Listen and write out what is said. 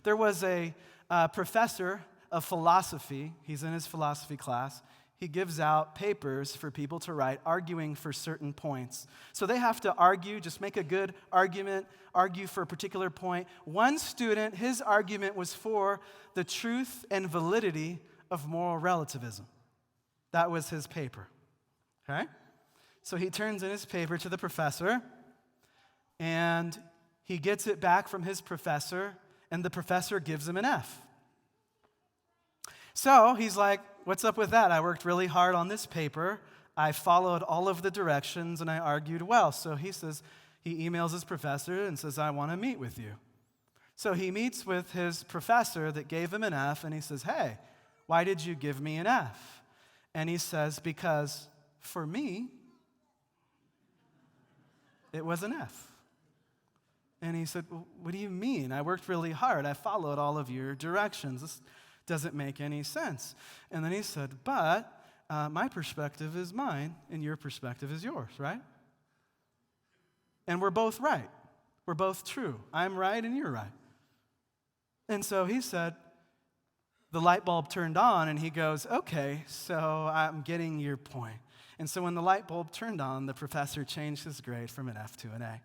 There was a professor of philosophy. He's in his philosophy class. He gives out papers for people to write, arguing for certain points. So they have to argue, just make a good argument, argue for a particular point. One student, his argument was for the truth and validity of moral relativism. That was his paper. Okay? So he turns in his paper to the professor, and he gets it back from his professor, and the professor gives him an F. So he's like, what's up with that? I worked really hard on this paper. I followed all of the directions, and I argued well. So he emails his professor and says, I want to meet with you. So he meets with his professor that gave him an F, and he says, hey, why did you give me an F? And he says, because for me, it was an F. And he said, well, what do you mean? I worked really hard. I followed all of your directions. This doesn't make any sense. And then he said, but my perspective is mine, and your perspective is yours, right? And we're both right. We're both true. I'm right, and you're right. And so he said, the light bulb turned on, and he goes, okay, so I'm getting your point. And so when the light bulb turned on, the professor changed his grade from an F to an A.